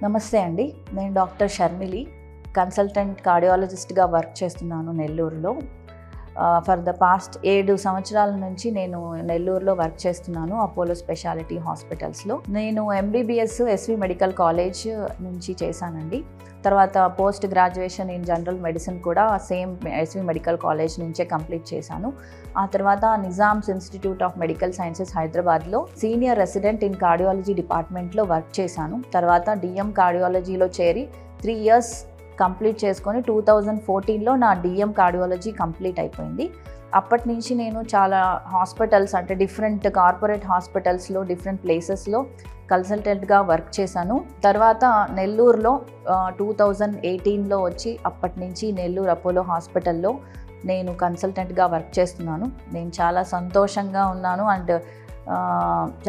నమస్తే అండి. నేను డాక్టర్ షర్మిలి, కన్సల్టెంట్ కార్డియాలజిస్ట్‌గా వర్క్ చేస్తున్నాను నెల్లూరులో. ఫర్ ద పాస్ట్ 7 సంవత్సరాల నుంచి నేను నెల్లూరులో వర్క్ చేస్తున్నాను అపోలో స్పెషాలిటీ హాస్పిటల్స్‌లో. నేను ఎంబీబీఎస్ ఎస్వి మెడికల్ కాలేజ్ నుంచి చేశానండి. తర్వాత post graduation in general medicine కూడా సేమ్ ఎస్వి మెడికల్ కాలేజ్ నుంచే కంప్లీట్ చేశాను. ఆ తర్వాత Nizam's institute of medical sciences హైదరాబాద్లో సీనియర్ రెసిడెంట్ ఇన్ కార్డియాలజీ డిపార్ట్మెంట్లో వర్క్ చేశాను. తర్వాత డిఎం కార్డియాలజీలో చేరి 3 ఇయర్స్ కంప్లీట్ చేసుకొని 2014లో నా డిఎం కార్డియాలజీ కంప్లీట్ అయిపోయింది. అప్పటి నుంచి నేను చాలా హాస్పిటల్స్ అంటే డిఫరెంట్ కార్పొరేట్ హాస్పిటల్స్లో డిఫరెంట్ ప్లేసెస్లో కన్సల్టెంట్గా వర్క్ చేశాను. తర్వాత నెల్లూరులో 2018లో వచ్చి అప్పటి నుంచి నెల్లూరు అపోలో హాస్పిటల్లో నేను కన్సల్టెంట్గా వర్క్ చేస్తున్నాను. నేను చాలా సంతోషంగా ఉన్నాను అండ్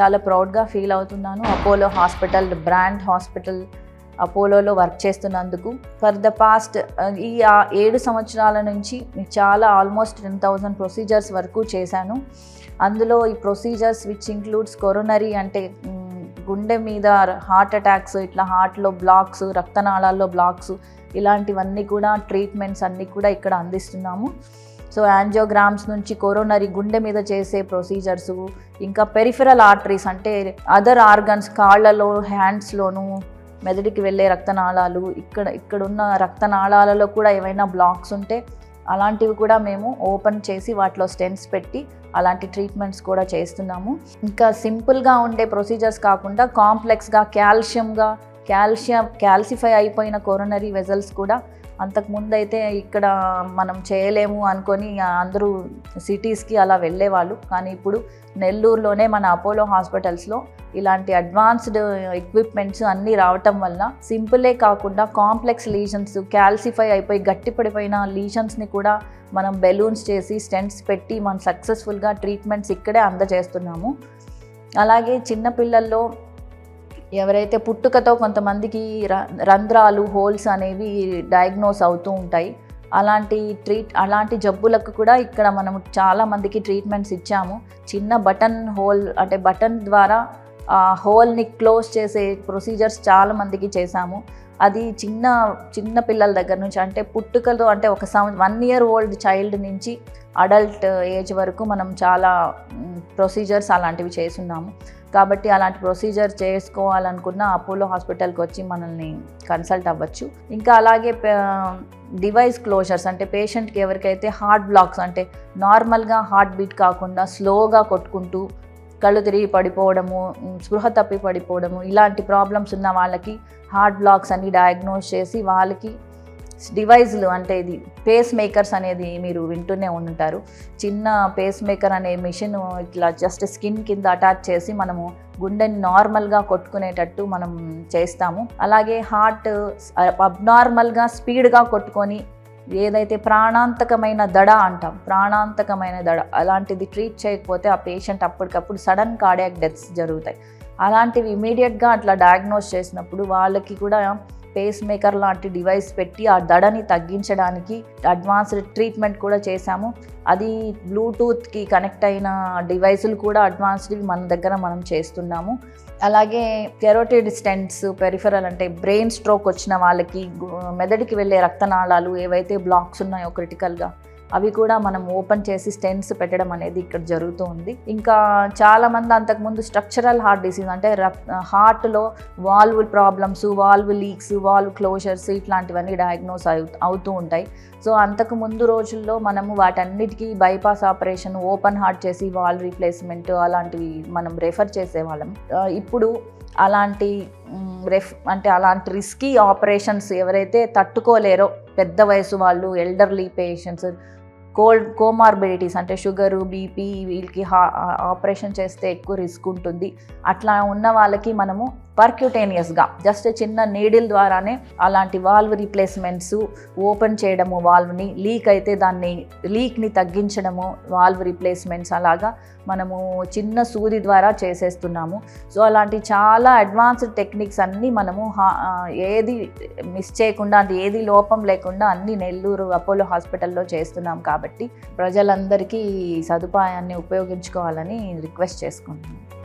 చాలా ప్రౌడ్గా ఫీల్ అవుతున్నాను. అపోలో హాస్పిటల్ బ్రాండ్ హాస్పిటల్ అపోలోలో వర్క్ చేస్తున్నందుకు. ఫర్ ద పాస్ట్ ఈ 7 సంవత్సరాల నుంచి చాలా ఆల్మోస్ట్ 10,000 ప్రొసీజర్స్ వరకు చేశాను. అందులో ఈ ప్రొసీజర్స్ విచ్ ఇంక్లూడ్స్ కొరోనరీ అంటే గుండె మీద హార్ట్ అటాక్స్, ఇట్లా హార్ట్లో బ్లాక్స్, రక్తనాళాల్లో బ్లాక్స్, ఇలాంటివన్నీ కూడా ట్రీట్మెంట్స్ అన్నీ కూడా ఇక్కడ అందిస్తున్నాము. సో యాంజియోగ్రామ్స్ నుంచి కొరోనరీ గుండె మీద చేసే ప్రొసీజర్సు, ఇంకా పెరిఫెరల్ ఆర్టరీస్ అంటే అదర్ ఆర్గన్స్ కాళ్ళలో హ్యాండ్స్లోను మెదడుకి వెళ్ళే రక్తనాళాలు, ఇక్కడున్న రక్తనాళాలలో కూడా ఏవైనా బ్లాక్స్ ఉంటే అలాంటివి కూడా మేము ఓపెన్ చేసి వాటిలో స్టెంట్స్ పెట్టి అలాంటి ట్రీట్మెంట్స్ కూడా చేస్తున్నాము. ఇంకా సింపుల్గా ఉండే ప్రొసీజర్స్ కాకుండా కాంప్లెక్స్గా క్యాల్సిఫై అయిపోయిన కొరోనరీ వెజల్స్ కూడా అంతకుముందు అయితే ఇక్కడ మనం చేయలేము అనుకొని అందరూ సిటీస్కి అలా వెళ్ళేవాళ్ళు. కానీ ఇప్పుడు నెల్లూరులోనే మన అపోలో హాస్పిటల్స్లో ఇలాంటి అడ్వాన్స్డ్ ఎక్విప్మెంట్స్ అన్నీ రావటం వల్ల సింపులే కాకుండా కాంప్లెక్స్ లీజన్స్, క్యాల్సిఫై అయిపోయి గట్టిపడిపోయిన లీజన్స్ని కూడా మనం బెలూన్స్ చేసి స్టెంట్స్ పెట్టి మనం సక్సెస్ఫుల్గా ట్రీట్మెంట్స్ ఇక్కడే అందజేస్తున్నాము. అలాగే చిన్నపిల్లల్లో ఎవరైతే పుట్టుకతో కొంతమందికి రంధ్రాలు, హోల్స్ అనేవి డయాగ్నోస్ అవుతూ ఉంటాయి. అలాంటి జబ్బులకు కూడా ఇక్కడ మనము చాలామందికి ట్రీట్మెంట్స్ ఇచ్చాము. చిన్న బటన్ హోల్ అంటే బటన్ ద్వారా ఆ హోల్ని క్లోజ్ చేసే ప్రొసీజర్స్ చాలామందికి చేశాము. అది చిన్న పిల్లల దగ్గర నుంచి అంటే పుట్టుకతో అంటే 1 year old చైల్డ్ నుంచి అడల్ట్ ఏజ్ వరకు మనం చాలా ప్రొసీజర్స్ అలాంటివి చేస్తున్నాము. కాబట్టి అలాంటి ప్రొసీజర్ చేసుకోవాలనుకున్న అపోలో హాస్పిటల్కి వచ్చి మనల్ని కన్సల్ట్ అవ్వచ్చు. ఇంకా అలాగే డివైస్ క్లోజర్స్ అంటే పేషెంట్కి ఎవరికైతే హార్ట్ బ్లాక్స్ అంటే నార్మల్గా హార్ట్ బీట్ కాకుండా స్లోగా కొట్టుకుంటూ కళ్ళు తిరిగి పడిపోవడము, స్పృహ తప్పి పడిపోవడము, ఇలాంటి ప్రాబ్లమ్స్ ఉన్న వాళ్ళకి హార్ట్ బ్లాక్స్ అన్ని డయాగ్నోస్ చేసి వాళ్ళకి డివైజ్లు అంటే ఇది పేస్ మేకర్స్ అనేది మీరు వింటూనే ఉంటారు. చిన్న పేస్ మేకర్ అనే మిషన్ ఇట్లా జస్ట్ స్కిన్ కింద అటాచ్ చేసి మనము గుండెని నార్మల్గా కొట్టుకునేటట్టు మనం చేస్తాము. అలాగే హార్ట్ అబ్నార్మల్గా స్పీడ్గా కొట్టుకొని ఏదైతే ప్రాణాంతకమైన దడ అంటాం, ప్రాణాంతకమైన దడ అలాంటిది ట్రీట్ చేయకపోతే ఆ పేషెంట్ అప్పటికప్పుడు సడన్ కార్డియాక్ డెత్స్ జరుగుతాయి. అలాంటివి ఇమీడియట్గా అట్లా డయాగ్నోస్ చేసినప్పుడు వాళ్ళకి కూడా పేస్ మేకర్ లాంటి డివైస్ పెట్టి ఆ దడని తగ్గించడానికి అడ్వాన్స్డ్ ట్రీట్మెంట్ కూడా చేశాము. అది బ్లూటూత్కి కనెక్ట్ అయిన డివైసులు కూడా అడ్వాన్స్డ్ మన దగ్గర మనం చేస్తున్నాము. అలాగే కెరోటిడ్ స్టెంట్స్, పెరిఫెరల్ అంటే బ్రెయిన్ స్ట్రోక్ వచ్చిన వాళ్ళకి మెదడుకి వెళ్ళే రక్తనాళాలు ఏవైతే బ్లాక్స్ ఉన్నాయో క్రిటికల్గా అవి కూడా మనం ఓపెన్ చేసి స్టెంట్స్ పెట్టడం అనేది ఇక్కడ జరుగుతూ ఉంది. ఇంకా చాలామంది అంతకుముందు స్ట్రక్చరల్ హార్ట్ డిసీజ్ అంటే హార్ట్లో valve problems, valve leaks, valve closures ఇట్లాంటివన్నీ డయాగ్నోస్ అవుతూ ఉంటాయి. సో అంతకు ముందు రోజుల్లో మనము వాటన్నిటికీ బైపాస్ ఆపరేషన్, ఓపెన్ హార్ట్ చేసి వాల్వ్ రీప్లేస్మెంట్ అలాంటివి మనం రెఫర్ చేసేవాళ్ళం. ఇప్పుడు అలాంటి అలాంటి రిస్కీ ఆపరేషన్స్ ఎవరైతే తట్టుకోలేరో పెద్ద వయసు వాళ్ళు, ఎల్డర్లీ పేషెంట్స్, కోమార్బిడిటీస్ అంటే షుగరు, బీపీ వీళ్ళకి ఆపరేషన్ చేస్తే ఎక్కువ రిస్క్ ఉంటుంది. అట్లా ఉన్న వాళ్ళకి మనము పర్క్యూటేనియస్గా జస్ట్ చిన్న నీడిల్ ద్వారానే అలాంటి వాల్వ్ రీప్లేస్మెంట్స్, ఓపెన్ చేయడము, వాల్వ్ని లీక్ అయితే లీక్ని తగ్గించడము, వాల్వ్ రీప్లేస్మెంట్స్ అలాగా మనము చిన్న సూది ద్వారా చేసేస్తున్నాము. సో అలాంటి చాలా అడ్వాన్స్డ్ టెక్నిక్స్ అన్నీ మనము ఏది మిస్ చేయకుండా అంటే ఏది లోపం లేకుండా అన్ని నెల్లూరు అపోలో హాస్పిటల్లో చేస్తున్నాం. కాబట్టి ప్రజలందరికీ ఈ సదుపాయాన్ని ఉపయోగించుకోవాలని రిక్వెస్ట్ చేసుకుంటున్నాను.